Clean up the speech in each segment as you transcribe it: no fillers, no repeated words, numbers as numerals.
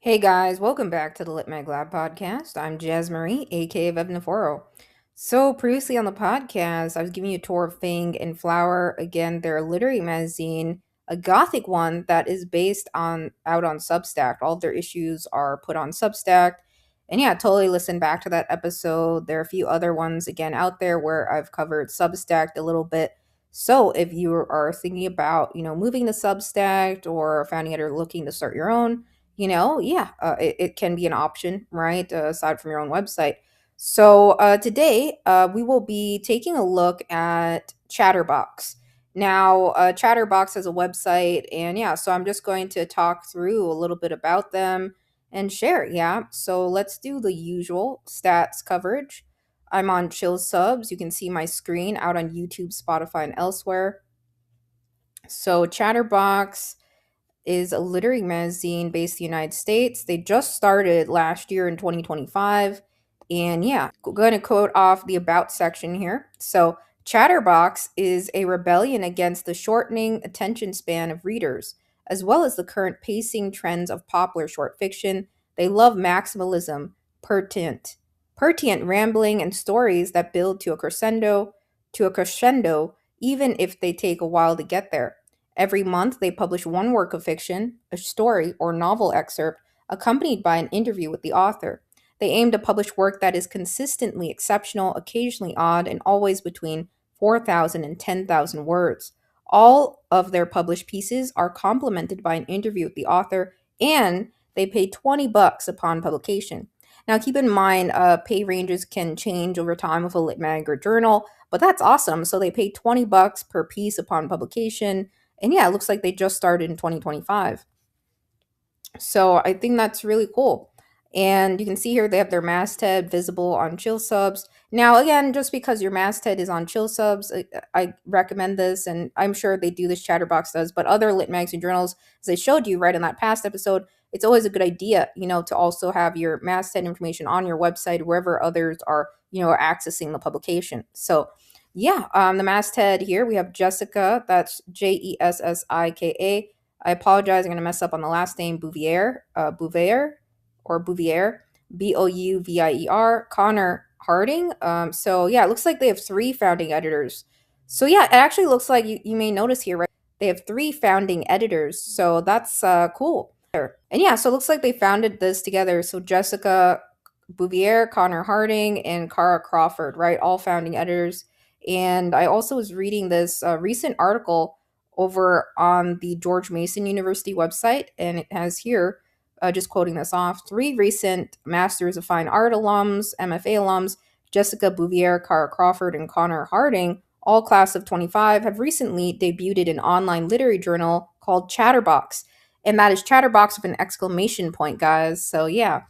Hey guys, welcome back to the Lit Mag Lab podcast. I'm Jazz Marie, aka Vevna Forrow. So previously on the podcast, I was giving you a tour of Fang and Flower. Again, they're a literary magazine, a gothic one that is based on out on Substack. All of their issues are put on Substack. And yeah, totally listen back to that episode. There are a few other ones again out there where I've covered Substack a little bit. So if you are thinking about, moving to Substack or founding it or looking to start your own, yeah, it can be an option, right? Aside from your own website. So today we will be taking a look at Chatterbox. Now, Chatterbox has a website, and yeah, so I'm just going to talk through a little bit about them and share. Yeah, so let's do the usual stats coverage. I'm on Chill Subs. You can see my screen out on YouTube, Spotify, and elsewhere. So, Chatterbox is a literary magazine based in the United States. They just started last year in 2025. And yeah, going to quote off the About section here. So, Chatterbox is a rebellion against the shortening attention span of readers, as well as the current pacing trends of popular short fiction. They love maximalism, pertinent rambling, and stories that build to a crescendo, even if they take a while to get there. Every month, they publish one work of fiction, a story, or novel excerpt, accompanied by an interview with the author. They aim to publish work that is consistently exceptional, occasionally odd, and always between 4,000 and 10,000 words. All of their published pieces are complemented by an interview with the author, and they pay $20 upon publication. Now, keep in mind, pay ranges can change over time with a lit mag or journal, but that's awesome. So they pay $20 per piece upon publication, and yeah, it looks like they just started in 2025. So I think that's really cool. And you can see here they have their masthead visible on Chill Subs. Now, again, just because your masthead is on Chill Subs, I recommend this, and I'm sure they do this, Chatterbox does, but other lit magazine journals, as I showed you right in that past episode, it's always a good idea, to also have your masthead information on your website wherever others are, accessing the publication. So, yeah, the masthead here, we have Jessica, that's Jessika. I apologize. I'm going to mess up on the last name, Bouvier, Bouvier, Connor Harding. So yeah, it looks like they have three founding editors. So yeah, it actually looks like you may notice here, right? They have three founding editors. So that's cool. And yeah, so it looks like they founded this together. So Jessica Bouvier, Connor Harding, and Cara Crawford, right? All founding editors. And I also was reading this recent article over on the George Mason University website, and it has here, just quoting this off, three recent Masters of Fine Art alums, MFA alums, Jessica Bouvier, Cara Crawford, and Connor Harding, all class of 25, have recently debuted an online literary journal called Chatterbox. And that is Chatterbox with an exclamation point, guys. So, yeah.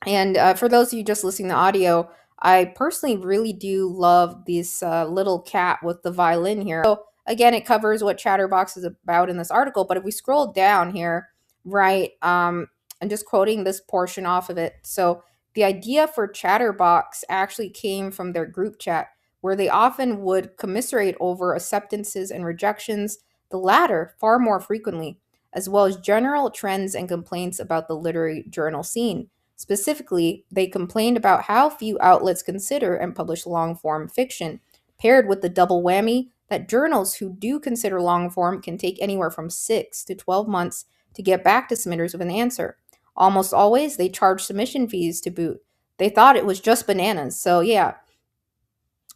And for those of you just listening to audio, I personally really do love this little cat with the violin here. So again, it covers what Chatterbox is about in this article. But if we scroll down here, right, I'm just quoting this portion off of it. So the idea for Chatterbox actually came from their group chat, where they often would commiserate over acceptances and rejections, the latter far more frequently, as well as general trends and complaints about the literary journal scene. Specifically, they complained about how few outlets consider and publish long form fiction, paired with the double whammy that journals who do consider long form can take anywhere from 6 to 12 months to get back to submitters with an answer. Almost always, they charge submission fees to boot. They thought it was just bananas, so yeah.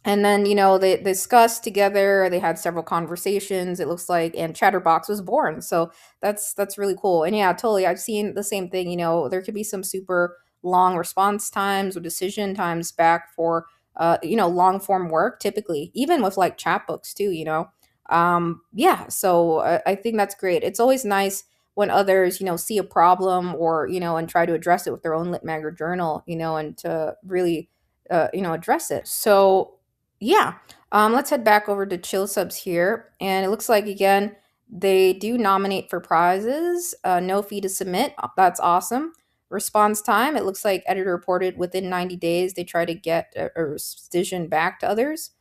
And then, they discussed together, they had several conversations, it looks like, and Chatterbox was born. So that's really cool. And yeah, totally. I've seen the same thing, there could be some super long response times or decision times back for long form work typically, even with like chat books too. Yeah, so I think that's great. It's always nice when others, see a problem or, and try to address it with their own lit mag or journal, and to really address it. So yeah, let's head back over to Chill Subs here, and it looks like again they do nominate for prizes. No fee to submit. That's awesome. Response time. It looks like editor reported within 90 days. They try to get a decision back to others,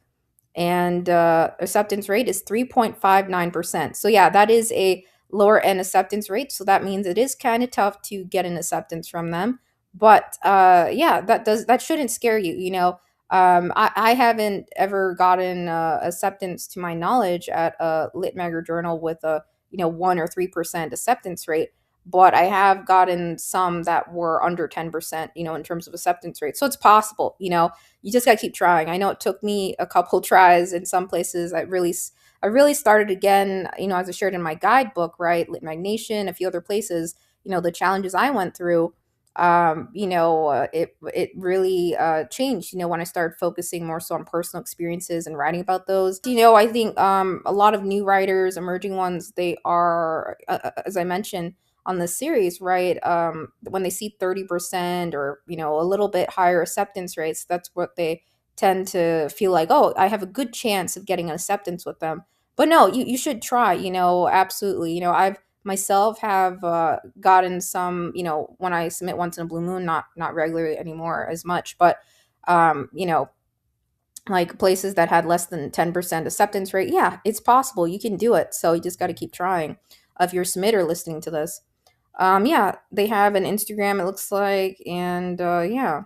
and acceptance rate is 3.59%. So yeah, that is a lower end acceptance rate, so that means it is kind of tough to get an acceptance from them. But yeah, that shouldn't scare you. I haven't ever gotten acceptance to my knowledge at a lit mag or journal with a 1 or 3% acceptance rate, but I have gotten some that were under 10%, in terms of acceptance rate. So it's possible. You just gotta keep trying. I know it took me a couple tries in some places. I really started again, as I shared in my guidebook, right? Lit Mag Nation, a few other places, the challenges I went through, it really changed, when I started focusing more so on personal experiences and writing about those. I think a lot of new writers, emerging ones, they are, as I mentioned on this series, right? When they see 30% or, a little bit higher acceptance rates, that's what they tend to feel like, oh, I have a good chance of getting an acceptance with them. But no, you should try, absolutely. I've myself have gotten some, when I submit once in a blue moon, not regularly anymore as much, but like places that had less than 10% acceptance rate, yeah, it's possible. You can do it. So you just got to keep trying. If you're a submitter listening to this, yeah, they have an Instagram, it looks like, and yeah.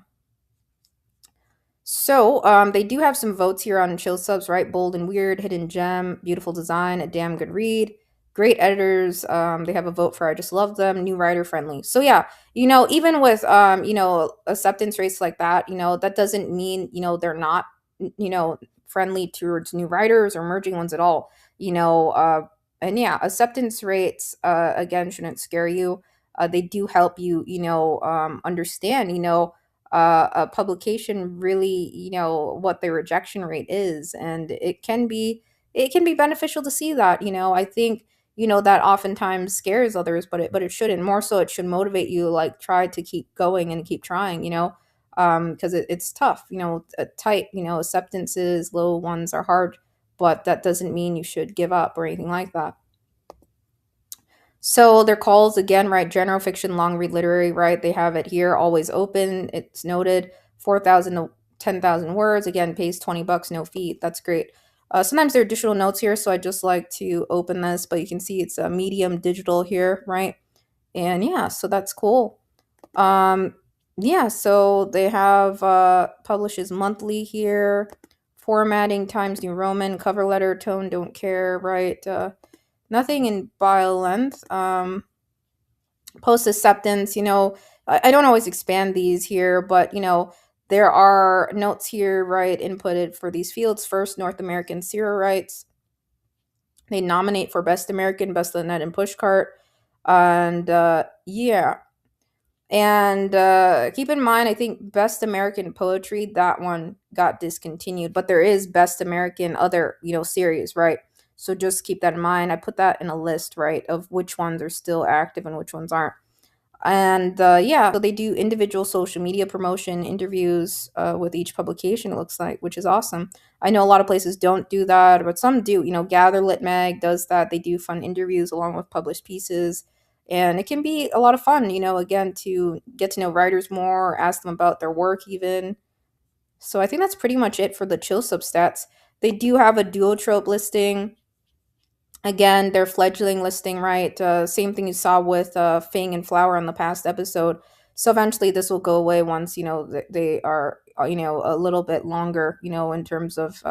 So, they do have some votes here on chill subs, right? Bold and weird, hidden gem, beautiful design, a damn good read, great editors. They have a vote for I just love them, new writer friendly. So yeah, even with acceptance rates like that, that doesn't mean they're not friendly towards new writers or emerging ones at all. And yeah, acceptance rates again shouldn't scare you. They do help you, understand, a publication really, what their rejection rate is, and it can be beneficial to see that. I think that oftentimes scares others, but it shouldn't. More so, it should motivate you, like try to keep going and keep trying. Because it's tough. Tight. Acceptances, low ones are hard, but that doesn't mean you should give up or anything like that. So their calls again, right? General fiction, long read, literary, right? They have it here, always open. It's noted 4,000 to 10,000 words. Again, pays $20, no fee. That's great. Sometimes there are additional notes here, so I just like to open this, but you can see it's a medium digital here, right? And yeah, so that's cool. Um, yeah, so they have publishes monthly here. Formatting, Times New Roman, cover letter, tone, don't care, right? Nothing in bio length. Post acceptance, I don't always expand these here, but there are notes here, right, inputted for these fields. First, North American serial rights. They nominate for Best American, Best of the Net, and Pushcart. And yeah. And keep in mind, I think Best American Poetry, that one got discontinued, but there is Best American other, series, right? So just keep that in mind. I put that in a list, right, of which ones are still active and which ones aren't. And yeah, so they do individual social media promotion, interviews with each publication, it looks like, which is awesome. I know a lot of places don't do that, but some do. Gather Lit Mag does that. They do fun interviews along with published pieces. And it can be a lot of fun, again, to get to know writers more, ask them about their work even. So I think that's pretty much it for the chill substats. They do have a duotrope listing. Again, their fledgling listing, right? Same thing you saw with Fang and Flower on the past episode. So eventually this will go away once, they are, a little bit longer, in terms of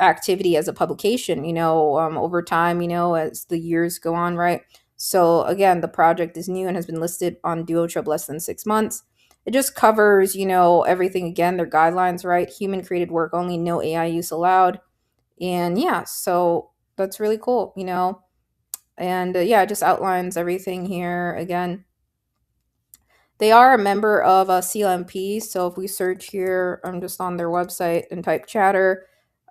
activity as a publication, over time, as the years go on, right? So again, the project is new and has been listed on Duotrope less than 6 months. It just covers, everything again, their guidelines, right? Human created work only, no AI use allowed. And yeah, so that's really cool, and yeah, it just outlines everything here again. They are a member of CLMP, so if we search here, I'm just on their website and type chatter,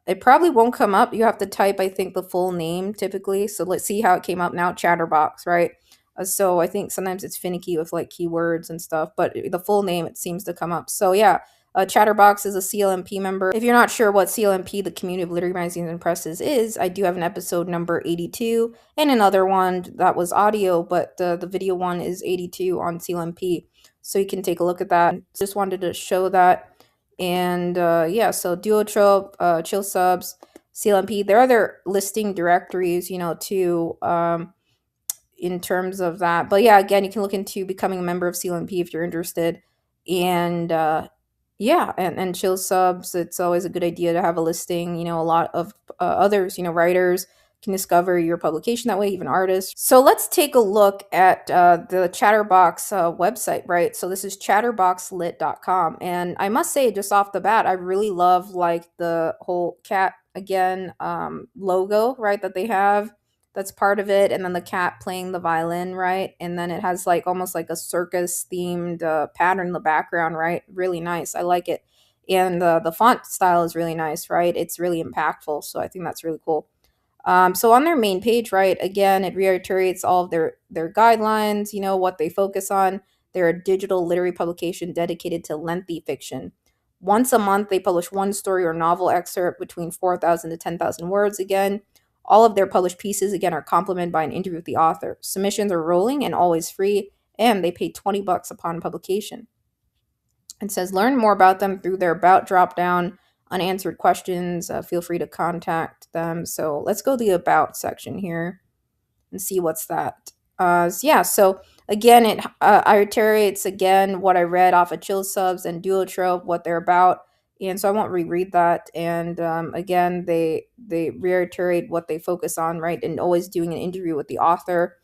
it probably won't come up. You have to type, I think, the full name typically. So let's see how it came up now. Chatterbox, right? So I think sometimes it's finicky with like keywords and stuff, but the full name, it seems to come up. So yeah, Chatterbox is a CLMP member. If you're not sure what CLMP, the Community of Literary Magazines and Presses, is, I do have an episode number 82 and another one that was audio, but the video one is 82 on CLMP. So you can take a look at that. Just wanted to show that. And yeah, so Duotrope, Chill Subs, CLMP, there are other listing directories, too. in terms of that. But yeah, again, you can look into becoming a member of CLMP if you're interested. And yeah, and chill subs. It's always a good idea to have a listing. A lot of others, writers can discover your publication that way, even artists. So let's take a look at the Chatterbox website, right? So this is chatterboxlit.com. And I must say, just off the bat, I really love like the whole cat again logo, right, that they have. That's part of it, and then the cat playing the violin, right? And then it has like almost like a circus themed pattern in the background, right? Really nice. I like it. And the font style is really nice, right? It's really impactful. So I think that's really cool. So on their main page, right, again, it reiterates all of their guidelines, what they focus on. They're a digital literary publication dedicated to lengthy fiction. Once a month, they publish one story or novel excerpt between 4,000 to 10,000 words. Again, all of their published pieces, again, are complemented by an interview with the author. Submissions are rolling and always free, and they pay $20 upon publication. It says learn more about them through their About drop down, unanswered questions. Feel free to contact them. So let's go to the About section here and see what's that. Yeah, so again, it iterates again what I read off of Chill Subs and Duotrope, what they're about. And so I won't reread that. And again, they reiterate what they focus on, right? And always doing an interview with the author.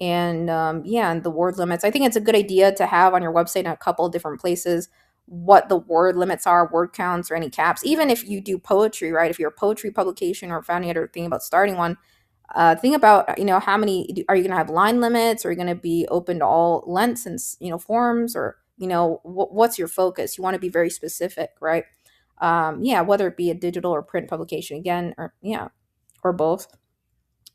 And yeah, and the word limits. I think it's a good idea to have on your website in a couple of different places what the word limits are, word counts, or any caps. Even if you do poetry, right? If you're a poetry publication or founding editor thinking about starting one, think about how many are you going to have line limits? Are you going to be open to all lengths and forms, or what's your focus? You want to be very specific, right? Yeah, whether it be a digital or print publication, again, or yeah, or both.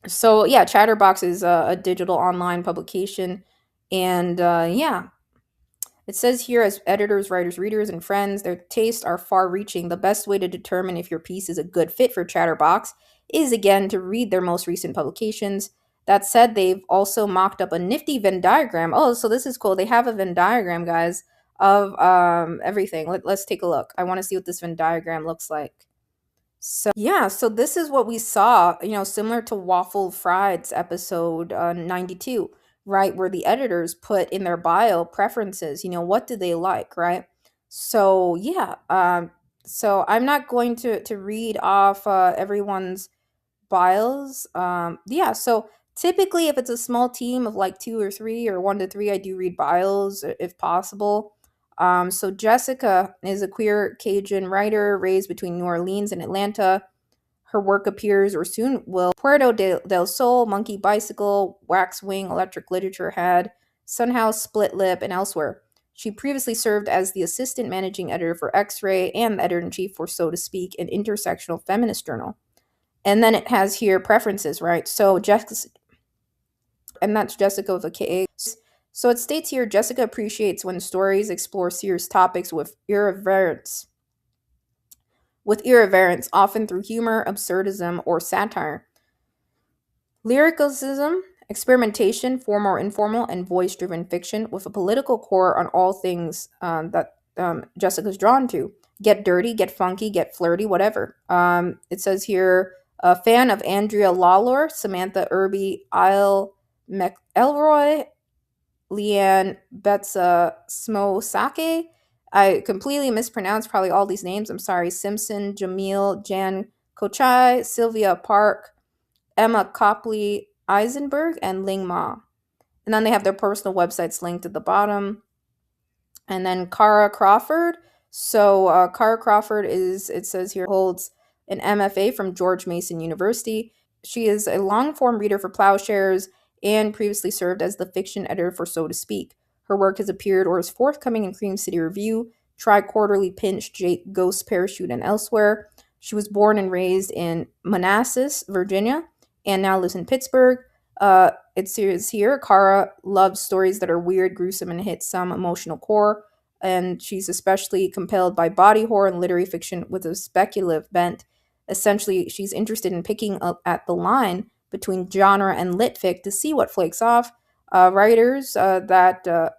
So yeah, Chatterbox is a digital online publication, and yeah, it says here as editors, writers, readers, and friends, their tastes are far-reaching. The best way to determine if your piece is a good fit for Chatterbox is again to read their most recent publications. That said, they've also mocked up a nifty Venn diagram. Oh, so this is cool. They have a Venn diagram, guys, of everything. Let's take a look. I want to see what this Venn diagram looks like. So yeah, so this is what we saw, similar to Waffle Fried's episode 92, right, where the editors put in their bio preferences, what do they like, right? So yeah, so I'm not going to read off everyone's bios. Yeah, so typically if it's a small team of like two or three or one to three, I do read bios if possible. So Jessica is a queer Cajun writer raised between New Orleans and Atlanta. Her work appears or soon will Puerto del Sol, Monkey Bicycle, Waxwing, Electric Literature Head, Sunhouse, Split Lip, and elsewhere. She previously served as the assistant managing editor for X-Ray and the editor-in-chief for So to Speak, an intersectional feminist journal. And then it has here preferences, right? So Jessica, and that's Jessica with a K. So it states here Jessica appreciates when stories explore serious topics with irreverence, often through humor, absurdism, or satire. Lyricism, experimentation, formal or informal, and voice-driven fiction with a political core on all things that Jessica's drawn to. Get dirty, get funky, get flirty, whatever. It says here, a fan of Andrea Lawlor, Samantha Irby, Isle McElroy, Leanne Betsa Smosake. I completely mispronounced probably all these names. I'm sorry. Simpson, Jamil, Jan Kochai, Sylvia Park, Emma Copley Eisenberg, and Ling Ma. And then they have their personal websites linked at the bottom. And then Cara Crawford. So Cara Crawford it says here, holds an MFA from George Mason University. She is a long-form reader for Plowshares and previously served as the fiction editor for So to Speak. Her work has appeared or is forthcoming in Cream City Review, Tri-Quarterly, Pinch, Jake, Ghost Parachute, and elsewhere. She was born and raised in Manassas, Virginia, and now lives in Pittsburgh. It says here, Cara loves stories that are weird, gruesome, and hit some emotional core, and she's especially compelled by body horror and literary fiction with a speculative bent. Essentially, she's interested in picking up at the line between genre and litfic to see what flakes off. Writers that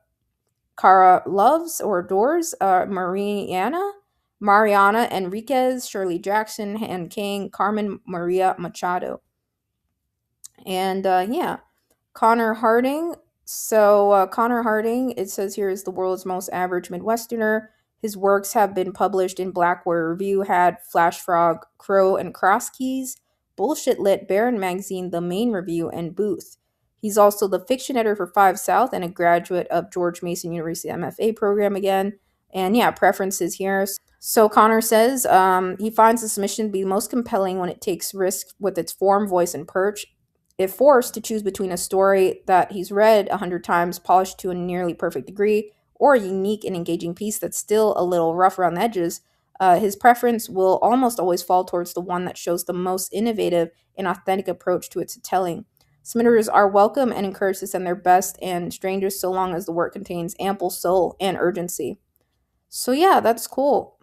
Cara loves or adores are Mariana Enriquez, Shirley Jackson, Han King, Carmen Maria Machado. And yeah, Connor Harding. So, Connor Harding, it says here, is the world's most average Midwesterner. His works have been published in Black Warrior Review, had Flash Frog, Crow, and Cross Keys, Bullshit Lit, Baron Magazine, The Main Review, and Booth. He's also the fiction editor for Five South and a graduate of George Mason University MFA program again. And yeah, preferences here. So Connor says he finds the submission to be most compelling when it takes risk with its form, voice, and perch. If forced to choose between a story that he's read 100 times, polished to a nearly perfect degree, or a unique and engaging piece that's still a little rough around the edges, his preference will almost always fall towards the one that shows the most innovative and authentic approach to its telling. Submitters are welcome and encouraged to send their best and strangest so long as the work contains ample soul and urgency. So, yeah, that's cool.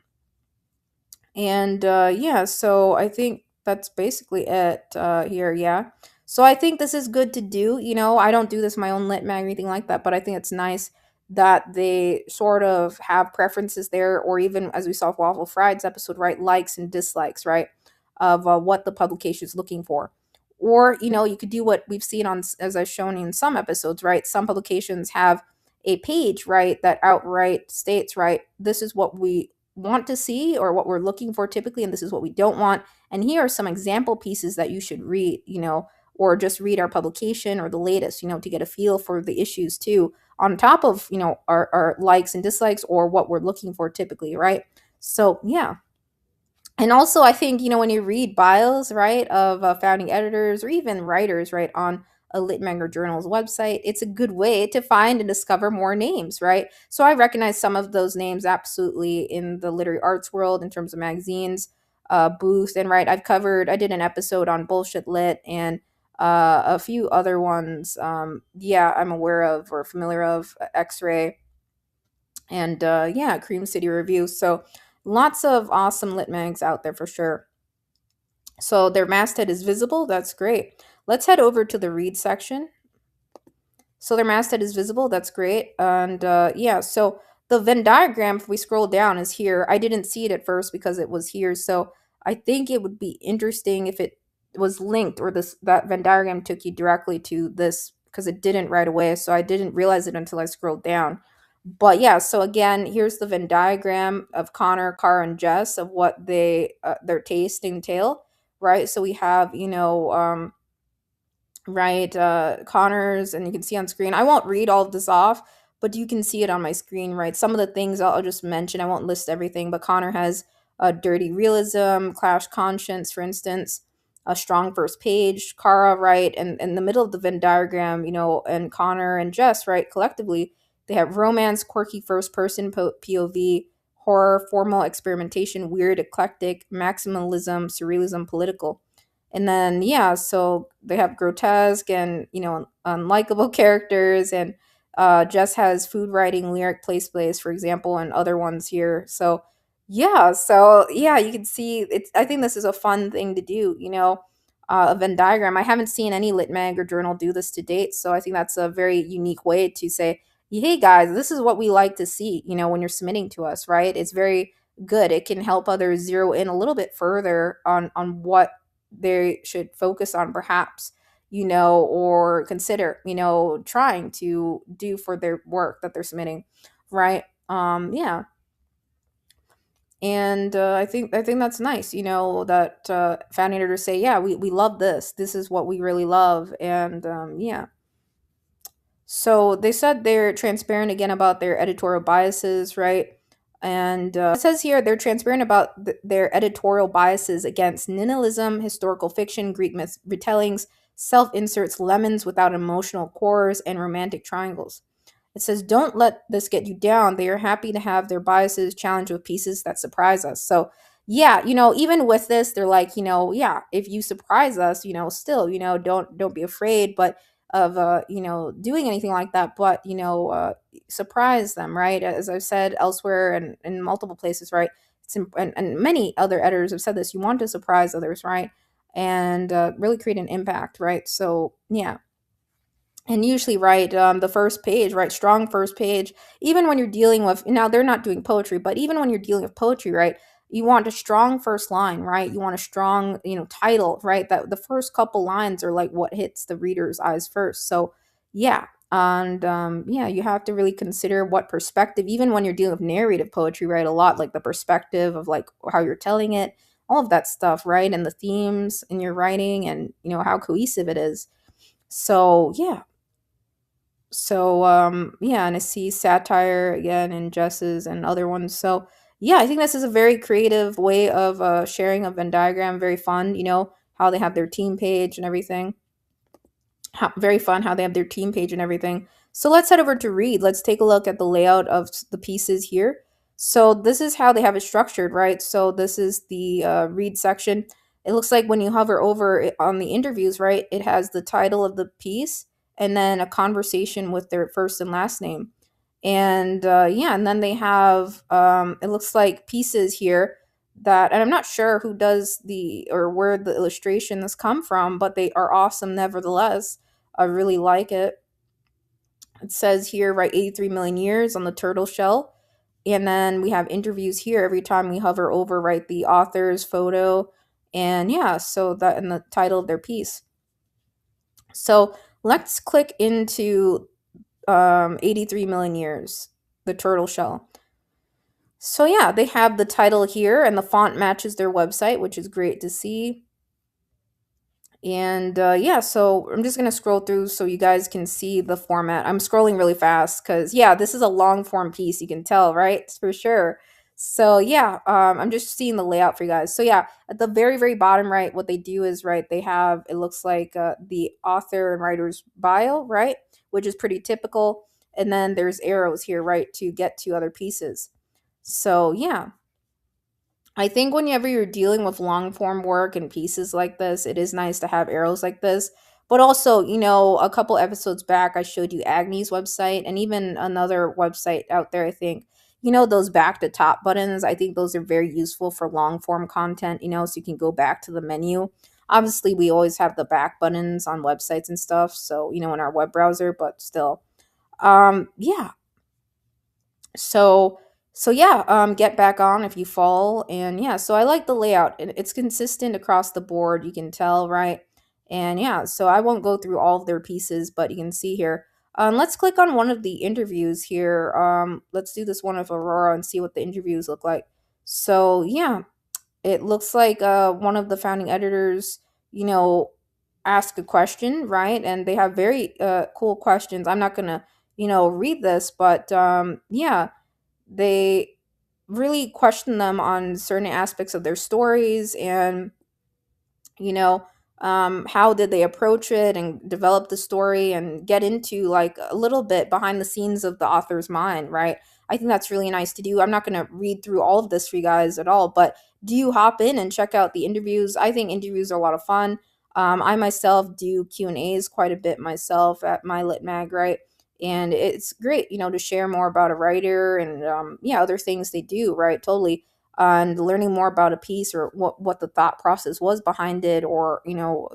And yeah, so I think that's basically it here. Yeah. So I think this is good to do. I don't do this in my own lit mag or anything like that, but I think it's nice that they sort of have preferences there, or even as we saw with Waffle Fried's episode, right? Likes and dislikes, right? Of what the publication is looking for. Or, you could do what we've seen on, as I've shown in some episodes, right? Some publications have a page, right, that outright states, right, this is what we want to see or what we're looking for typically, and this is what we don't want. And here are some example pieces that you should read, or just read our publication or the latest, to get a feel for the issues too, on top of, our likes and dislikes or what we're looking for typically, right? So, yeah. And also, I think, when you read bios, right, of founding editors or even writers, right, on a Lit Manga Journal's website, it's a good way to find and discover more names, right? So I recognize some of those names absolutely in the literary arts world in terms of magazines, Booth, and right, I did an episode on Bullshit Lit and a few other ones. Yeah, I'm aware of or familiar of X-Ray and yeah, Cream City Review. So lots of awesome lit mags out there for sure. So their masthead is visible. That's great. Let's head over to the read section. So their masthead is visible. That's great. And yeah, so the Venn diagram, if we scroll down, is here. I didn't see it at first because it was here. So I think it would be interesting if it was linked, or that Venn diagram took you directly to this, because it didn't right away. So I didn't realize it until I scrolled down. But yeah, so again, here's the Venn diagram of Connor, Cara, and Jess of what their taste entail, right? So we have, right, Connor's, and you can see on screen. I won't read all of this off, but you can see it on my screen, right? Some of the things I'll just mention. I won't list everything, but Connor has a dirty realism, clash conscience, for instance, a strong first page. Kara, right, and in the middle of the Venn diagram, and Connor and Jess, right, collectively, they have romance, quirky first person POV, horror, formal experimentation, weird, eclectic, maximalism, surrealism, political. And then yeah, so they have grotesque and unlikable characters, and Jess has food writing, lyric plays, for example, and other ones here. So yeah, you can see it's. I think this is a fun thing to do. A Venn diagram. I haven't seen any lit mag or journal do this to date, so I think that's a very unique way to say, hey guys, this is what we like to see. When you're submitting to us, right? It's very good. It can help others zero in a little bit further on what they should focus on, perhaps, or consider, trying to do for their work that they're submitting, right? Yeah. And I think that's nice, that fan editors say, yeah, we love this is what we really love. And yeah, so they said they're transparent again about their editorial biases, right? And it says here they're transparent about their editorial biases against nihilism, historical fiction, Greek myth retellings, self inserts, lemons without emotional cores, and romantic triangles. It says, don't let this get you down. They are happy to have their biases challenged with pieces that surprise us. So, yeah, even with this, they're like, yeah, if you surprise us, still, don't be afraid, but of doing anything like that, but surprise them, right? As I've said elsewhere and in multiple places, right? And many other editors have said this. You want to surprise others, right? And really create an impact, right? So yeah. And usually, right, the first page, right, strong first page, even when you're dealing with, now they're not doing poetry, but even when you're dealing with poetry, right, you want a strong first line, right? You want a strong, title, right? That the first couple lines are like what hits the reader's eyes first. So yeah. And yeah, you have to really consider what perspective, even when you're dealing with narrative poetry, right? A lot like the perspective of like how you're telling it, all of that stuff, right? And the themes in your writing, and how cohesive it is. So yeah. So yeah, and I see satire again in Jess's and other ones. So yeah, I think this is a very creative way of sharing a Venn diagram. Very fun, how they have their team page and everything. Very fun how they have their team page and everything. So let's head over to read. Let's take a look at the layout of the pieces here. So this is how they have it structured, right? So this is the read section. It looks like when you hover over it on the interviews, right, it has the title of the piece and then a conversation with their first and last name. And yeah, and then they have, it looks like pieces here that, and I'm not sure who does the or where the illustrations come from, but they are awesome nevertheless. I really like it. It says here, right, 83 million years on the turtle shell. And then we have interviews here every time we hover over, right, the author's photo. And yeah, so that and the title of their piece. So let's click into 83 million years, the turtle shell. So yeah, they have the title here and the font matches their website, which is great to see. And yeah, so I'm just going to scroll through so you guys can see the format. I'm scrolling really fast because, yeah, this is a long form piece. You can tell, right? For sure. So yeah, I'm just seeing the layout for you guys. So yeah, at the very, very bottom right, what they do is, right, they have, it looks like the author and writer's bio, right? Which is pretty typical. And then there's arrows here, right, to get to other pieces. So yeah, I think whenever you're dealing with long form work and pieces like this, it is nice to have arrows like this. But also, a couple episodes back, I showed you Agni's website and even another website out there, I think. Those back to top buttons, I think those are very useful for long form content, so you can go back to the menu. Obviously, we always have the back buttons on websites and stuff, so, in our web browser, but still. Yeah, so yeah, get back on if you fall. And yeah, so I like the layout. It's consistent across the board, you can tell, right? And yeah, so I won't go through all of their pieces, but you can see here. Let's click on one of the interviews here. Let's do this one of Aurora and see what the interviews look like. So yeah, it looks like one of the founding editors, you know ask a question, right? And they have very cool questions. I'm not gonna read this, but yeah, they really question them on certain aspects of their stories, and you know how did they approach it and develop the story and get into like a little bit behind the scenes of the author's mind, right? I think that's really nice to do. I'm not going to read through all of this for you guys at all, but do hop in and check out the interviews. I think interviews are a lot of fun. I myself do Q&As quite a bit myself at my lit mag, right? And it's great, to share more about a writer and yeah, other things they do, right? Totally. And learning more about a piece or what the thought process was behind it, or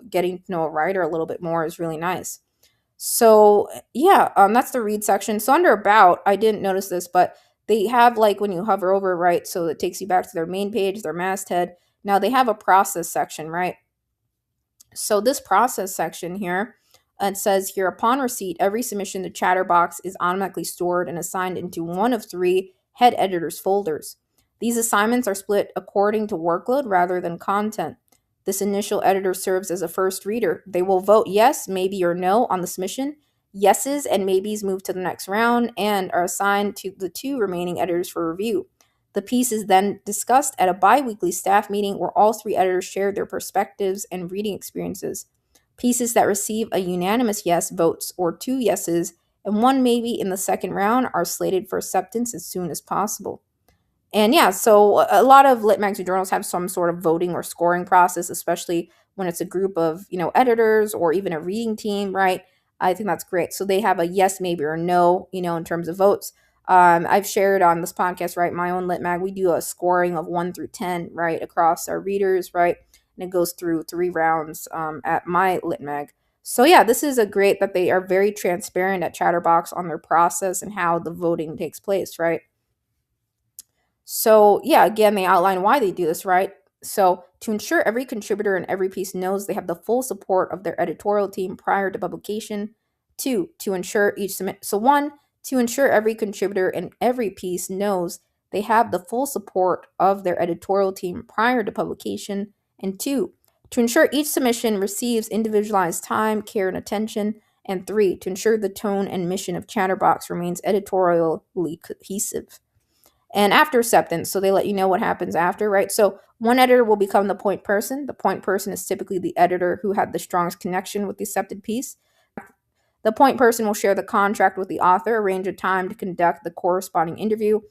getting to know a writer a little bit more is really nice. So yeah, that's the read section. So under about, I didn't notice this, but they have, like, when you hover over, right, so it takes you back to their main page, their masthead. Now they have a process section, right? So this process section here, it says here, upon receipt, every submission to Chatterbox is automatically stored and assigned into one of three head editors folders. These assignments are split according to workload rather than content. This initial editor serves as a first reader. They will vote yes, maybe, or no on the submission. Yeses and maybes move to the next round and are assigned to the two remaining editors for review. The piece is then discussed at a bi-weekly staff meeting where all three editors share their perspectives and reading experiences. Pieces that receive a unanimous yes votes or two yeses and one maybe in the second round are slated for acceptance as soon as possible. And yeah, so a lot of lit magazine journals have some sort of voting or scoring process, especially when it's a group of, editors or even a reading team, right? I think that's great. So they have a yes, maybe, or no, in terms of votes. I've shared on this podcast, right, my own lit mag, we do a scoring of 1 through 10, right, across our readers, right? And it goes through 3 rounds at my lit mag. So yeah, this is a great that they are very transparent at Chatterbox on their process and how the voting takes place, right? So, yeah, again, they outline why they do this, right? So, to ensure every contributor and every piece knows they have the full support of their editorial team prior to publication. Two, to ensure each submit. So, one, to ensure every contributor and every piece knows they have the full support of their editorial team prior to publication. And two, to ensure each submission receives individualized time, care, and attention. And three, to ensure the tone and mission of Chatterbox remains editorially cohesive. And after acceptance, so they let you know what happens after, right? So one editor will become the point person. The point person is typically the editor who had the strongest connection with the accepted piece. The point person will share the contract with the author, arrange a time to conduct the corresponding interview,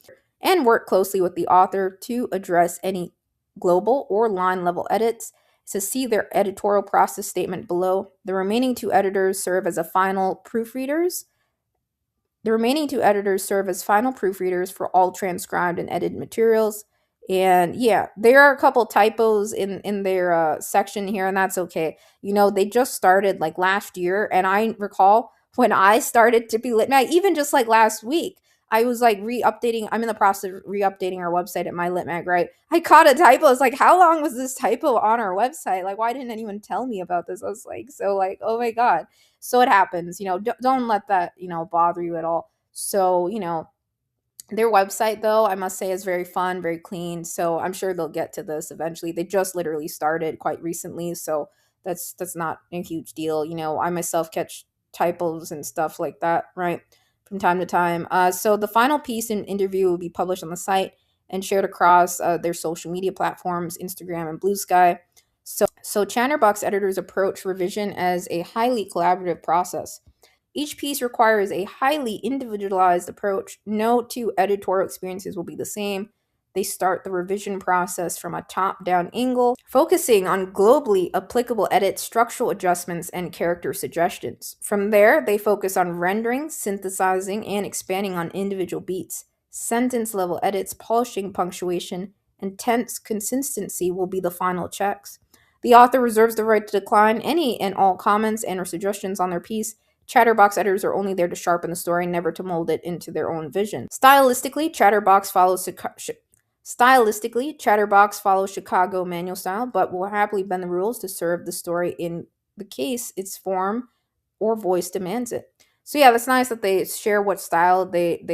and work closely with the author to address any global or line level edits. So see their editorial process statement below. The remaining two editors serve as a final proofreaders. The remaining two editors serve as final proofreaders for all transcribed and edited materials. And yeah, there are a couple typos in their section here, and that's okay. They just started like last year, and I recall when I started to be lit mag, even just like last week, I was like re-updating. I'm in the process of re-updating our website at my lit mag, right? I caught a typo. It's like, how long was this typo on our website? Like, why didn't anyone tell me about this? I was like, so like, oh my god. So it happens. Don't let that bother you at all. So their website, though, I must say, is very fun, very clean. So I'm sure they'll get to this eventually. They just literally started quite recently, so that's not a huge deal. I myself catch typos and stuff like that, right, from time to time. So the final piece and interview will be published on the site and shared across their social media platforms, Instagram and Blue Sky. So Chatterbox editors approach revision as a highly collaborative process. Each piece requires a highly individualized approach. No two editorial experiences will be the same. They start the revision process from a top down angle, focusing on globally applicable edits, structural adjustments, and character suggestions. From there, they focus on rendering, synthesizing, and expanding on individual beats. Sentence level edits, polishing punctuation, and tense consistency will be the final checks. The author reserves the right to decline any and all comments and or suggestions on their piece. Chatterbox editors are only there to sharpen the story, never to mold it into their own vision. Stylistically, Chatterbox follows Chicago manual style, but will happily bend the rules to serve the story in the case its form or voice demands it. So yeah, that's nice that they share what style they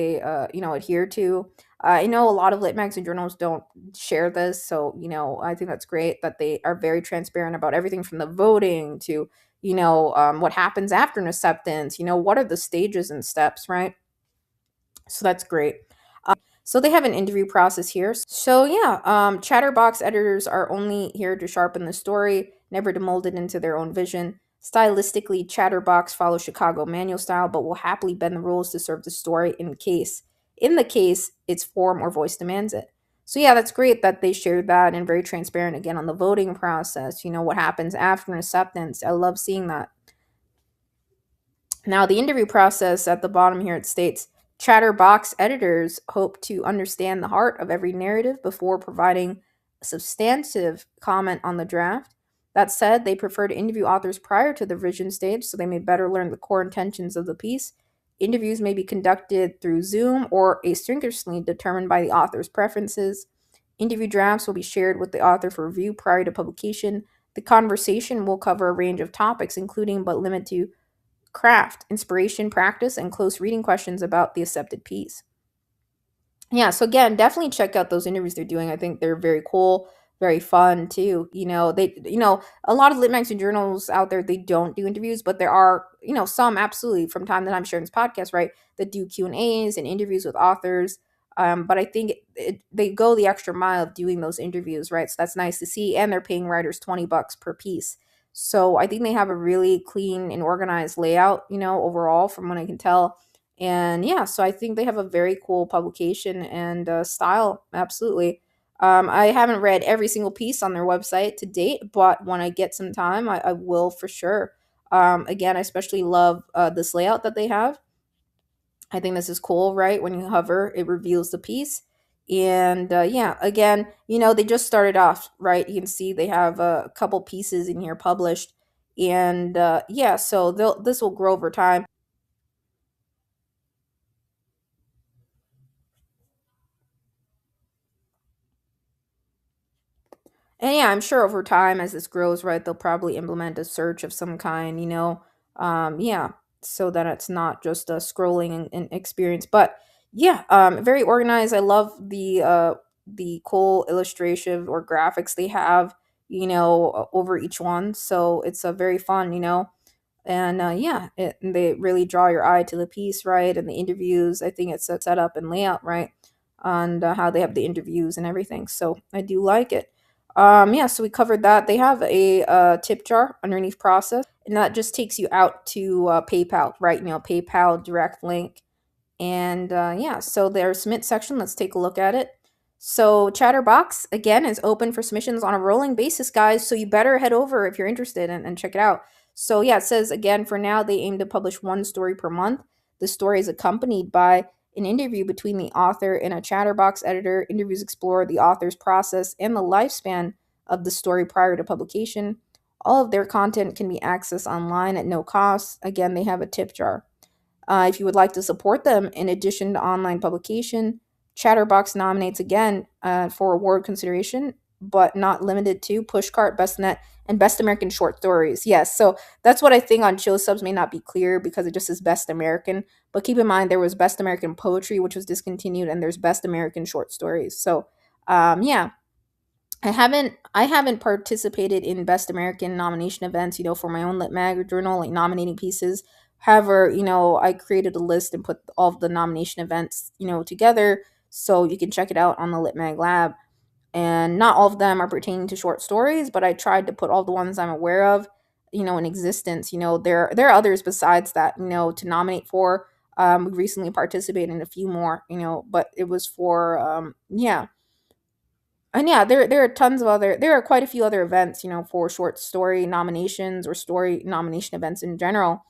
adhere to. I know a lot of lit mags and journals don't share this, so I think that's great that they are very transparent about everything from the voting to what happens after an acceptance. What are the stages and steps, right? So that's great. So they have an interview process here. So yeah, Chatterbox editors are only here to sharpen the story, never to mold it into their own vision. Stylistically, Chatterbox follows Chicago manual style, but will happily bend the rules to serve the story in the case its form or voice demands it. So yeah, that's great that they shared that and very transparent again on the voting process. What happens after an acceptance. I love seeing that. Now, the interview process at the bottom here, it states Chatterbox editors hope to understand the heart of every narrative before providing a substantive comment on the draft. That said, they prefer to interview authors prior to the revision stage so they may better learn the core intentions of the piece. Interviews may be conducted through Zoom or asynchronously determined by the author's preferences. Interview drafts will be shared with the author for review prior to publication. The conversation will cover a range of topics, including but limited to craft, inspiration, practice, and close reading questions about the accepted piece. Yeah, so again, definitely check out those interviews they're doing. I think they're very cool, very fun too. A lot of lit magazine journals out there, they don't do interviews, but there are, some absolutely from time to time sharing this podcast, right, that do Q&As and interviews with authors. But I think they go the extra mile of doing those interviews, right? So that's nice to see. And they're paying writers $20 per piece. So I think they have a really clean and organized layout, overall, from what I can tell. And yeah, so I think they have a very cool publication and style. Absolutely. I haven't read every single piece on their website to date, but when I get some time, I will for sure. Again, I especially love this layout that they have. I think this is cool, right? When you hover, it reveals the piece. And yeah, again, they just started off, right? You can see they have a couple pieces in here published. And yeah, so this will grow over time. And yeah, I'm sure over time as this grows, right, they'll probably implement a search of some kind, yeah, so that it's not just a scrolling and experience. But yeah, very organized. I love the cool illustration or graphics they have, over each one. So it's a very fun, and yeah, they really draw your eye to the piece, right? And the interviews, I think it's a setup and layout, right? And how they have the interviews and everything. So I do like it. Yeah, so we covered that. They have a tip jar underneath process, and that just takes you out to PayPal, right? PayPal direct link. And yeah, so their submit section, let's take a look at it. So Chatterbox, again, is open for submissions on a rolling basis, guys. So you better head over if you're interested and check it out. So yeah, it says again, for now, they aim to publish one story per month. The story is accompanied by an interview between the author and a Chatterbox editor. Interviews explore the author's process and the lifespan of the story prior to publication. All of their content can be accessed online at no cost. Again, they have a tip jar. If you would like to support them, in addition to online publication, Chatterbox nominates again for award consideration, but not limited to Pushcart, BestNet, and Best American Short Stories. Yes, so that's what I think on Chill Subs may not be clear because it just says Best American. But keep in mind there was Best American Poetry, which was discontinued, and there's Best American Short Stories. So yeah, I haven't participated in Best American nomination events, for my own lit mag or journal, like nominating pieces. However, I created a list and put all of the nomination events, together so you can check it out on the Lit Mag Lab. And not all of them are pertaining to short stories, but I tried to put all the ones I'm aware of, in existence. There are others besides that, to nominate for. We recently participated in a few more, but it was for yeah, and yeah, there are tons of other there are quite a few other events, for short story nominations or story nomination events in general.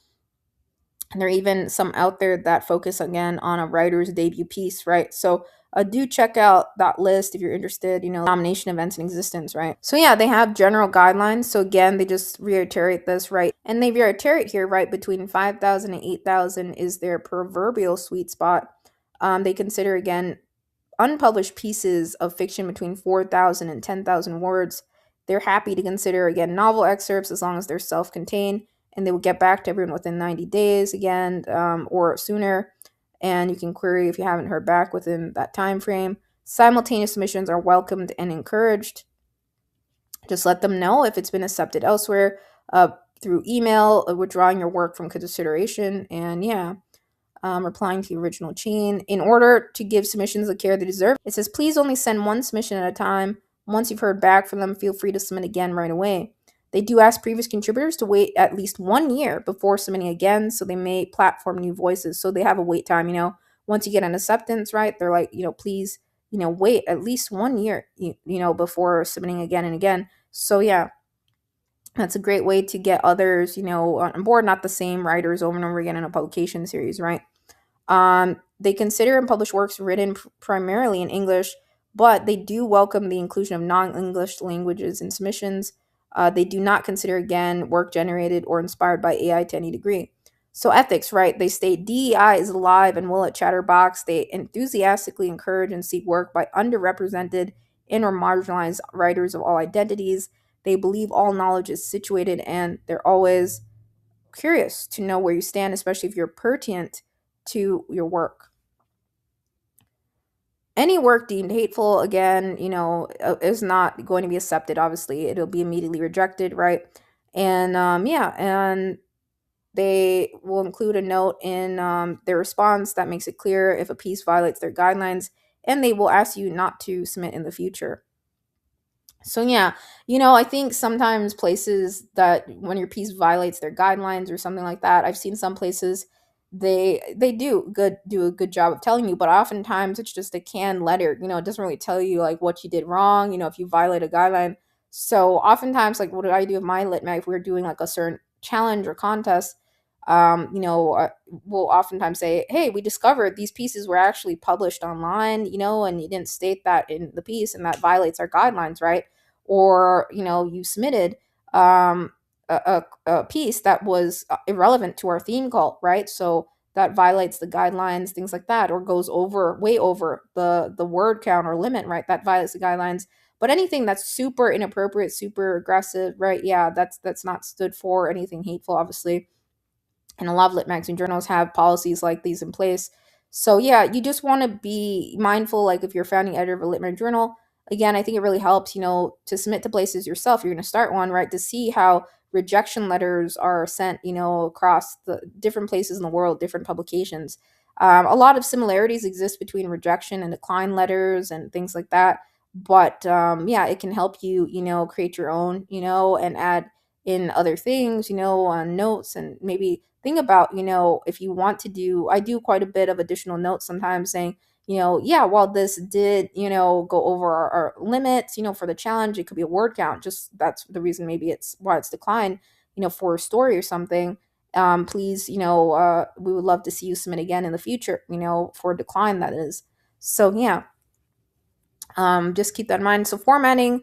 And there are even some out there that focus again on a writer's debut piece, right? So do check out that list if you're interested, nomination events in existence, right? So yeah, they have general guidelines. So again, they just reiterate this, right? And they reiterate here, right, between 5,000 and 8,000 is their proverbial sweet spot. They consider again unpublished pieces of fiction between 4,000 and 10,000 words. They're happy to consider, again, novel excerpts as long as they're self contained, and they will get back to everyone within 90 days, again, or sooner. And you can query if you haven't heard back within that time frame. Simultaneous submissions are welcomed and encouraged. Just let them know if it's been accepted elsewhere through email, withdrawing your work from consideration, and yeah, replying to the original chain. In order to give submissions the care they deserve, it says please only send one submission at a time. Once you've heard back from them, feel free to submit again right away. They do ask previous contributors to wait at least 1 year before submitting again, so they may platform new voices. So they have a wait time, Once you get an acceptance, right, they're like, please, wait at least 1 year, before submitting again and again. So yeah, that's a great way to get others, on board, not the same writers over and over again in a publication series, right? They consider and publish works written primarily in English, but they do welcome the inclusion of non-English languages in submissions. They do not consider, again, work generated or inspired by AI to any degree. So ethics, right? They state DEI is alive and will at Chatterbox. They enthusiastically encourage and seek work by underrepresented and or marginalized writers of all identities. They believe all knowledge is situated, and they're always curious to know where you stand, especially if you're pertinent to your work. Any work deemed hateful, again, is not going to be accepted. Obviously, it'll be immediately rejected, right? And yeah, and they will include a note in their response that makes it clear if a piece violates their guidelines, and they will ask you not to submit in the future. So yeah, I think sometimes places that when your piece violates their guidelines or something like that, I've seen some places they do a good job of telling you, but oftentimes it's just a canned letter. It doesn't really tell you like what you did wrong. If you violate a guideline. So oftentimes, like what do I do with my lit mag if we're doing like a certain challenge or contest? We'll oftentimes say, "Hey, we discovered these pieces were actually published online, and you didn't state that in the piece, and that violates our guidelines, right?" Or you submitted a piece that was irrelevant to our theme cult, right? So that violates the guidelines, things like that, or goes over way over the word count or limit, right? That violates the guidelines. But anything that's super inappropriate, super aggressive, right? Yeah, that's not stood for anything hateful, obviously. And a lot of lit magazine journals have policies like these in place. So yeah, you just want to be mindful. Like if you're a founding editor of a lit mag journal, again, I think it really helps, to submit to places yourself. You're going to start one, right? To see how rejection letters are sent, across the different places in the world, different publications. A lot of similarities exist between rejection and decline letters and things like that. But yeah, it can help you, create your own, and add in other things, on notes, and maybe think about, if you want to do, I do quite a bit of additional notes sometimes saying, yeah, while this did, go over our limits, for the challenge, it could be a word count. Just that's the reason maybe it's why it's declined, for a story or something. Please, we would love to see you submit again in the future, for a decline, that is. So yeah, just keep that in mind. So formatting,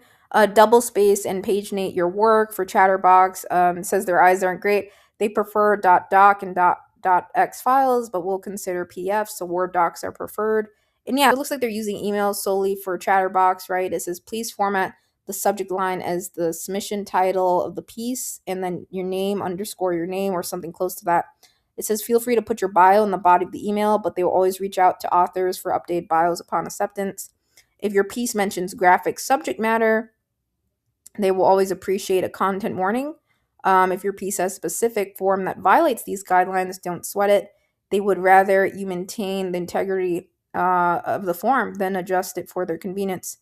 double space and paginate your work for Chatterbox. It says their eyes aren't great. They prefer .doc and .x files, but we'll consider PDFs. So Word docs are preferred. And yeah, it looks like they're using emails solely for Chatterbox, right? It says please format the subject line as the submission title of the piece, and then your name underscore your name or something close to that. It says feel free to put your bio in the body of the email, but they will always reach out to authors for updated bios upon acceptance. If your piece mentions graphic subject matter, they will always appreciate a content warning. If your piece has specific form that violates these guidelines, don't sweat it. They would rather you maintain the integrity of the form than adjust it for their convenience.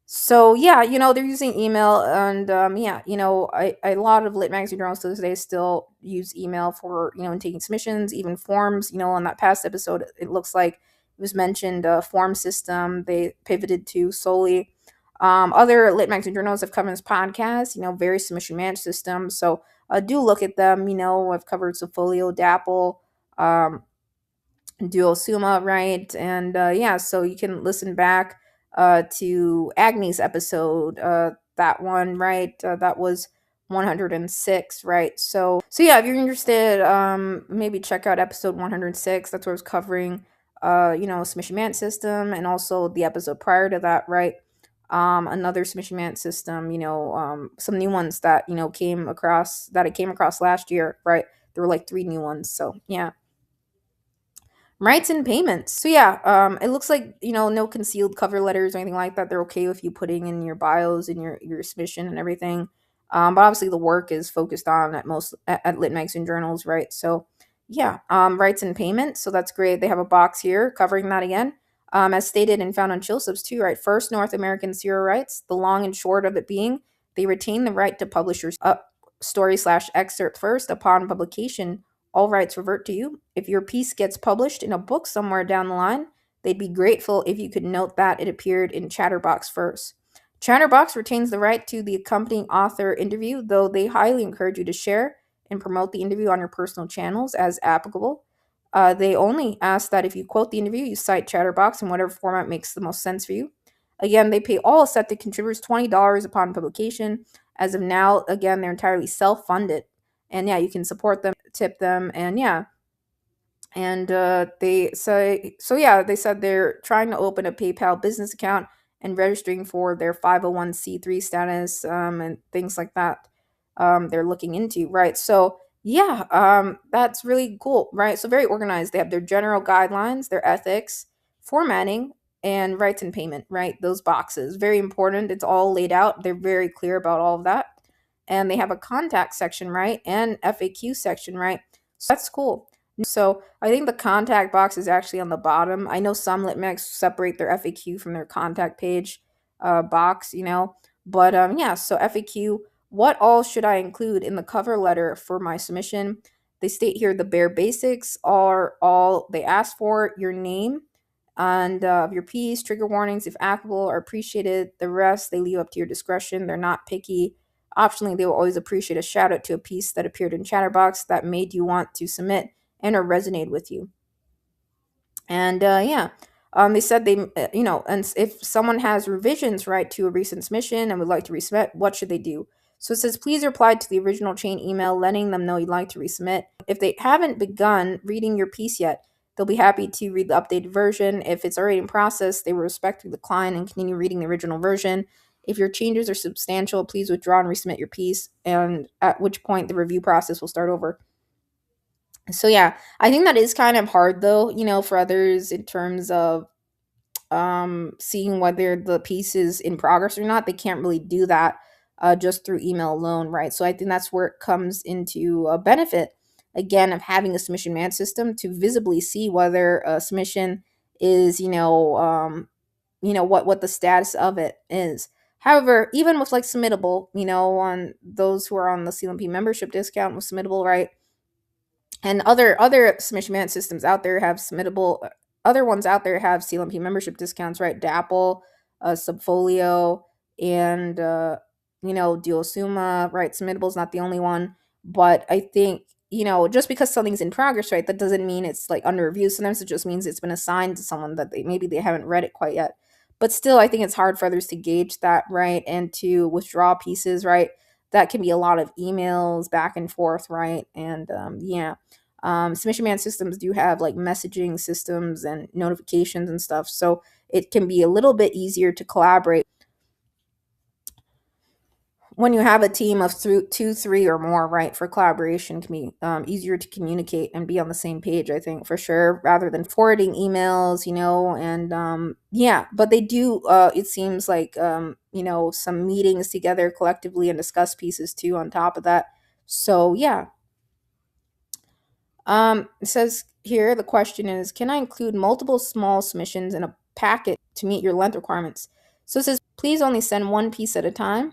So yeah, they're using email, and yeah, a lot of lit magazine journals to this day still use email for in taking submissions, even forms. On that past episode, it looks like it was mentioned a form system they pivoted to solely. Other lit magazine journals have covered this podcast, various submission management systems. So do look at them. I've covered Sofolio, Dapple, Duo Suma, right? And yeah, so you can listen back to Agni's episode, that one, right? That was 106, right? So yeah, if you're interested, maybe check out episode 106. That's where I was covering, submission management system, and also the episode prior to that, right? Another submission management system, some new ones that I came across last year, right? There were like 3 new ones. So yeah. Rights and payments. So yeah, it looks like no concealed cover letters or anything like that. They're okay with you putting in your bios and your submission and everything. But obviously the work is focused on at lit magazine journals, right? So yeah, rights and payments. So that's great. They have a box here covering that again. As stated and found on Chillsubs too, right? First, North American serial rights. The long and short of it being, they retain the right to publish your story/excerpt first. Upon publication, all rights revert to you. If your piece gets published in a book somewhere down the line, they'd be grateful if you could note that it appeared in Chatterbox first. Chatterbox retains the right to the accompanying author interview, though they highly encourage you to share and promote the interview on your personal channels as applicable. They only ask that if you quote the interview, you cite Chatterbox in whatever format makes the most sense for you. Again, they pay all accepted contributors $20 upon publication. As of now, again, they're entirely self-funded. And yeah, you can support them, tip them, and yeah. And they say, so yeah, they said they're trying to open a PayPal business account and registering for their 501c3 status, and things like that. They're looking into, right? So yeah, that's really cool, right? So very organized. They have their general guidelines, their ethics, formatting, and rights and payment, right? Those boxes, very important. It's all laid out. They're very clear about all of that. And they have a contact section, right? And FAQ section, right? So that's cool. So I think the contact box is actually on the bottom. I know some litmex separate their FAQ from their contact page box, But yeah, so FAQ, what all should I include in the cover letter for my submission? They state here the bare basics are all they ask for: your name and of your piece, trigger warnings, if applicable, are appreciated. The rest, they leave up to your discretion. They're not picky. Optionally, they will always appreciate a shout out to a piece that appeared in Chatterbox that made you want to submit and or resonate with you. And yeah, they said and if someone has revisions, right, to a recent submission and would like to resubmit, what should they do? So it says, please reply to the original chain email letting them know you'd like to resubmit. If they haven't begun reading your piece yet, they'll be happy to read the updated version. If it's already in process, they will respectfully decline and continue reading the original version. If your changes are substantial, please withdraw and resubmit your piece, and at which point the review process will start over. So yeah, I think that is kind of hard though, for others in terms of seeing whether the piece is in progress or not. They can't really do that just through email alone, right? So I think that's where it comes into a benefit again of having a submission man system to visibly see whether a submission is, what the status of it is. However, even with like submittable, on those who are on the CLMP membership discount with submittable, right? And other submission management systems out there have submittable. Other ones out there have CLMP membership discounts, right? Dapple, Subfolio, and Duosuma, right? Submittable is not the only one, but I think just because something's in progress, right, that doesn't mean it's like under review. Sometimes it just means it's been assigned to someone that maybe they haven't read it quite yet. But still, I think it's hard for others to gauge that, right, and to withdraw pieces, right. That can be a lot of emails back and forth, right, and yeah. Submission man systems do have like messaging systems and notifications and stuff, so it can be a little bit easier to collaborate when you have a team of two, three, or more, right? For collaboration can be easier to communicate and be on the same page, I think, for sure, rather than forwarding emails, and yeah, but they do, it seems like, some meetings together collectively and discuss pieces too on top of that. So yeah. It says here the question is, can I include multiple small submissions in a packet to meet your length requirements? So it says, please only send one piece at a time,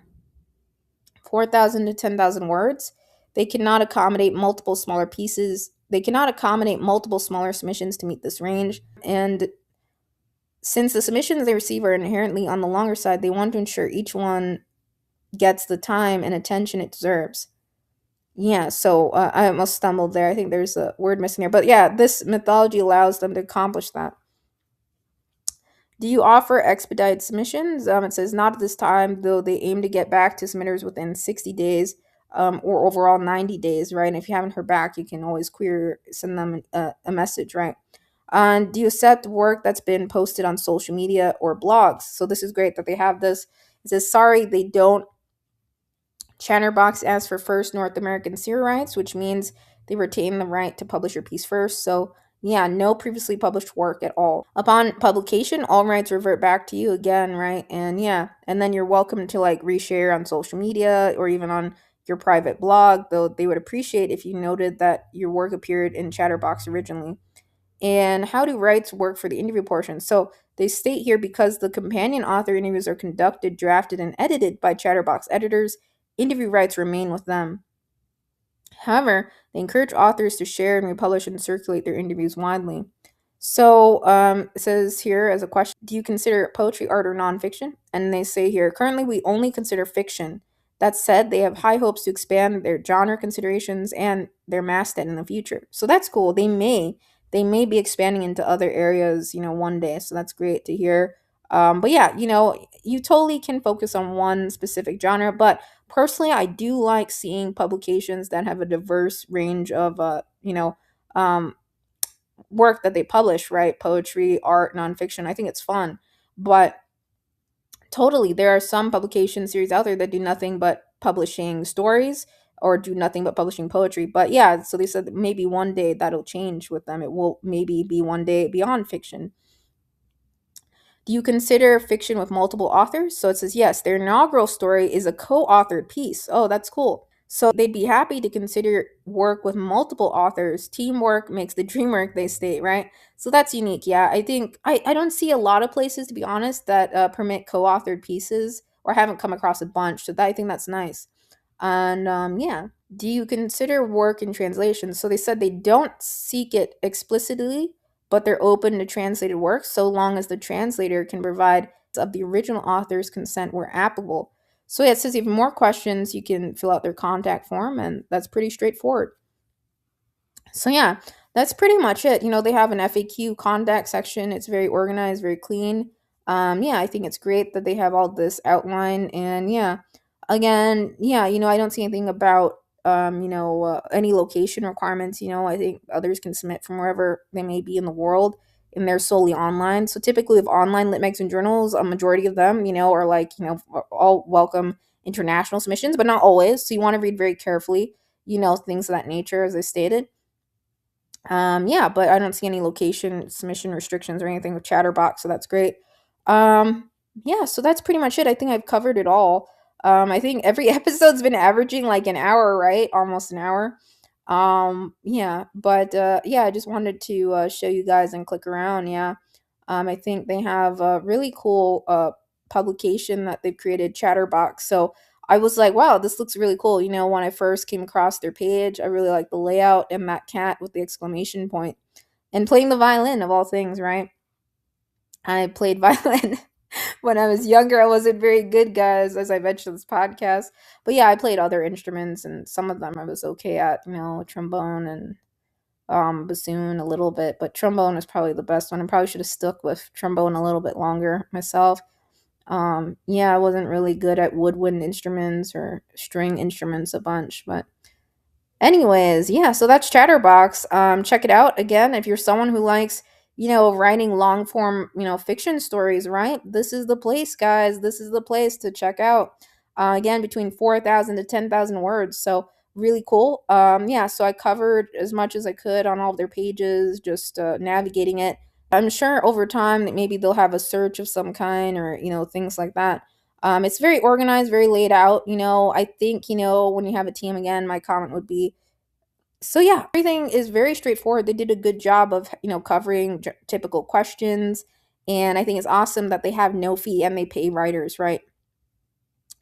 4,000 to 10,000 words. They cannot accommodate multiple smaller pieces. They cannot accommodate multiple smaller submissions to meet this range. And since the submissions they receive are inherently on the longer side, they want to ensure each one gets the time and attention it deserves. Yeah, so I almost stumbled there. I think there's a word missing here. But yeah, this methodology allows them to accomplish that. Do you offer expedited submissions? It says not at this time, though they aim to get back to submitters within 60 days or overall 90 days, right? And if you haven't heard back, you can always send them a message, right? Do you accept work that's been posted on social media or blogs? So this is great that they have this. It says, sorry, they don't. Chatterbox asks for first North American serial rights, which means they retain the right to publish your piece first. So yeah, no previously published work at all. Upon publication, all rights revert back to you again, right? And yeah, and then you're welcome to like reshare on social media or even on your private blog, though they would appreciate if you noted that your work appeared in Chatterbox originally. And how do rights work for the interview portion? So they state here, because the companion author interviews are conducted, drafted, and edited by Chatterbox editors, interview rights remain with them. However, they encourage authors to share and republish and circulate their interviews widely. So it says here as a question, do you consider poetry, art, or nonfiction? And they say here, currently we only consider fiction. That said, they have high hopes to expand their genre considerations and their masthead in the future. So that's cool. They may be expanding into other areas, one day. So that's great to hear. But yeah, you totally can focus on one specific genre. But personally, I do like seeing publications that have a diverse range of, work that they publish, right? Poetry, art, nonfiction. I think it's fun. But totally, there are some publication series out there that do nothing but publishing stories or do nothing but publishing poetry. But yeah, so they said that maybe one day that'll change with them. It will maybe be one day beyond fiction. Do you consider fiction with multiple authors? So it says yes, their inaugural story is a co authored piece. Oh, that's cool. So they'd be happy to consider work with multiple authors. Teamwork makes the dream work, they state, right? So that's unique. Yeah, I think I don't see a lot of places, to be honest, that permit co authored pieces, or haven't come across a bunch. So I think that's nice. And yeah. Do you consider work in translation? So they said they don't seek it explicitly, but they're open to translated work so long as the translator can provide of the original author's consent where applicable. So yeah, it says if you have more questions, you can fill out their contact form, and that's pretty straightforward. So yeah, that's pretty much it. They have an FAQ contact section. It's very organized, very clean. Yeah, I think it's great that they have all this outline. And yeah, again, yeah, I don't see anything about any location requirements. I think others can submit from wherever they may be in the world. and they're solely online. So typically with online lit magazine journals, a majority of them, are like, all welcome international submissions, but not always. So you want to read very carefully, things of that nature, as I stated. Yeah, but I don't see any location submission restrictions or anything with Chatterbox, so that's great. Yeah, so that's pretty much it. I think I've covered it all. I think every episode's been averaging like an hour, right? Almost an hour. Yeah, but yeah, I just wanted to show you guys and click around. Yeah. I think they have a really cool publication that they've created, Chatterbox. So I was like, wow, this looks really cool. When I first came across their page, I really like the layout and that cat with the exclamation point and playing the violin of all things, right? I played violin when I was younger. I wasn't very good, guys, as I mentioned in this podcast. But yeah, I played other instruments, and some of them I was okay at, trombone and bassoon a little bit. But trombone is probably the best one. I probably should have stuck with trombone a little bit longer myself. Yeah, I wasn't really good at woodwind instruments or string instruments a bunch, but anyways, yeah, so that's Chatterbox. Check it out again if you're someone who likes, writing long form, fiction stories, right? This is the place, guys. This is the place to check out. Again, between 4,000 to 10,000 words. So really cool. Yeah, so I covered as much as I could on all of their pages, just navigating it. I'm sure over time that maybe they'll have a search of some kind or, things like that. It's very organized, very laid out. I think, when you have a team, again, my comment would be, so yeah, everything is very straightforward. They did a good job of, covering typical questions. And I think it's awesome that they have no fee and they pay writers, right?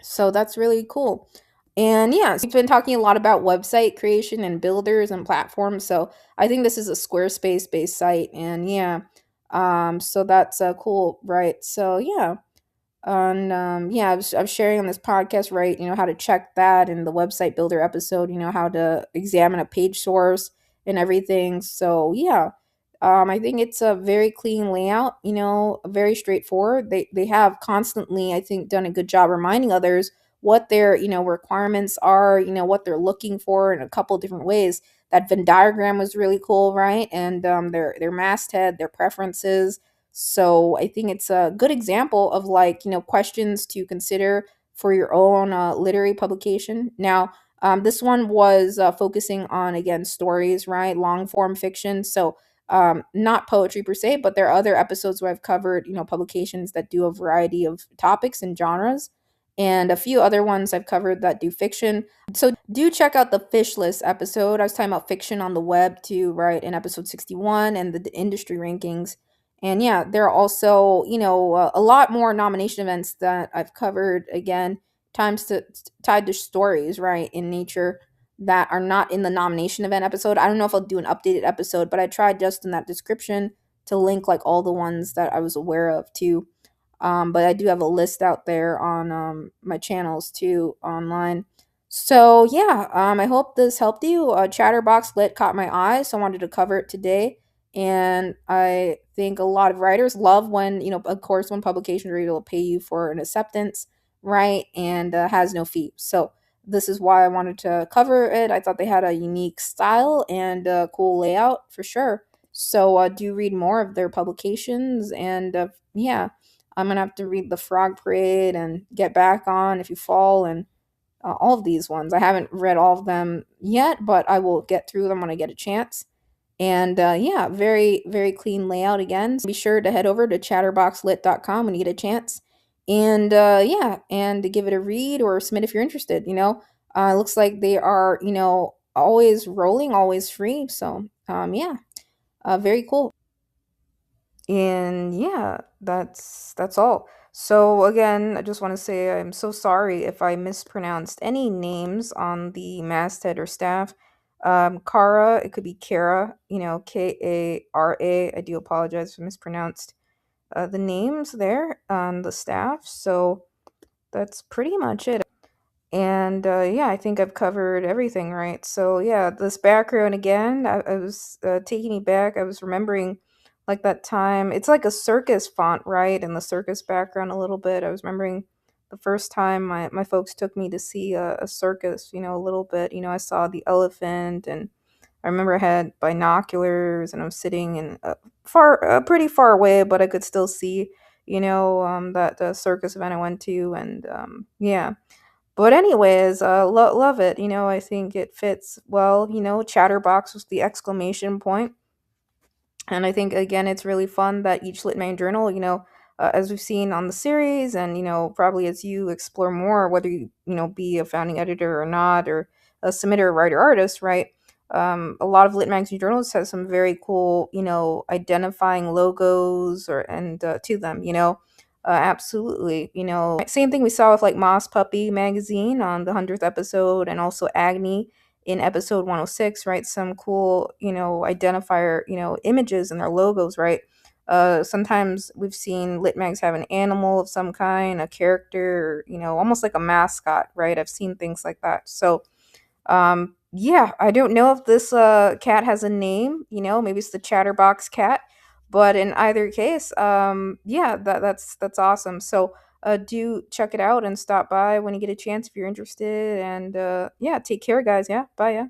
So that's really cool. And yeah, so we've been talking a lot about website creation and builders and platforms. So I think this is a Squarespace based site. And yeah, so that's cool, right? So yeah. And yeah, I was sharing on this podcast, right? How to check that in the website builder episode. How to examine a page source and everything. So yeah, I think it's a very clean layout. Very straightforward. They have constantly, I think, done a good job reminding others what their requirements are. What they're looking for in a couple different ways. That Venn diagram was really cool, right? And their masthead, their preferences. So I think it's a good example of like, questions to consider for your own literary publication. Now, this one was focusing on, again, stories, right? Long form fiction. So not poetry per se, but there are other episodes where I've covered, publications that do a variety of topics and genres. And a few other ones I've covered that do fiction. So do check out the fish list episode. I was talking about fiction on the web too, right? In episode 61 and the industry rankings. And yeah, there are also, a lot more nomination events that I've covered, again, tied to stories, right, in nature that are not in the nomination event episode. I don't know if I'll do an updated episode, but I tried just in that description to link like all the ones that I was aware of too. But I do have a list out there on my channels too online. So yeah, I hope this helped you. Chatterbox Lit caught my eye, so I wanted to cover it today. And I think a lot of writers love when, of course, when publications are able to pay you for an acceptance, right? And has no fee. So this is why I wanted to cover it. I thought they had a unique style and a cool layout for sure. So do read more of their publications. And yeah, I'm going to have to read The Frog Parade and Get Back On If You Fall and all of these ones. I haven't read all of them yet, but I will get through them when I get a chance. And yeah, very, very clean layout again. So be sure to head over to chatterboxlit.com when you get a chance. And yeah, and to give it a read or submit if you're interested. Looks like they are, always rolling, always free. So yeah, very cool. And yeah, that's all. So again, I just want to say I'm so sorry if I mispronounced any names on the masthead or staff. Kara, it could be Kara, Kara. I do apologize if I mispronounced the names there on the staff. So that's pretty much it. And yeah, I think I've covered everything, right? So yeah, this background again, I was taking me back. I was remembering like that time. It's like a circus font, right? And the circus background a little bit. I was remembering the first time my folks took me to see a circus, a little bit. I saw the elephant and I remember I had binoculars and I'm sitting in far, pretty far away, but I could still see, that the circus event I went to, and yeah. But anyways, love it. I think it fits well. Chatterbox was the exclamation point. And I think again, it's really fun that each lit main journal, as we've seen on the series, and probably as you explore more, whether you be a founding editor or not, or a submitter, writer, artist, right? A lot of lit magazine journals have some very cool, identifying logos or and to them, absolutely. Same thing we saw with like Moss Puppy magazine on the 100th episode, and also Agni in episode 106, right? Some cool, identifier, images and their logos, right? Sometimes we've seen lit mags have an animal of some kind, a character, almost like a mascot, right? I've seen things like that. So, yeah, I don't know if this cat has a name, maybe it's the Chatterbox cat, but in either case, yeah, that's awesome. So, do check it out and stop by when you get a chance if you're interested, and yeah, take care, guys. Yeah, bye. Yeah.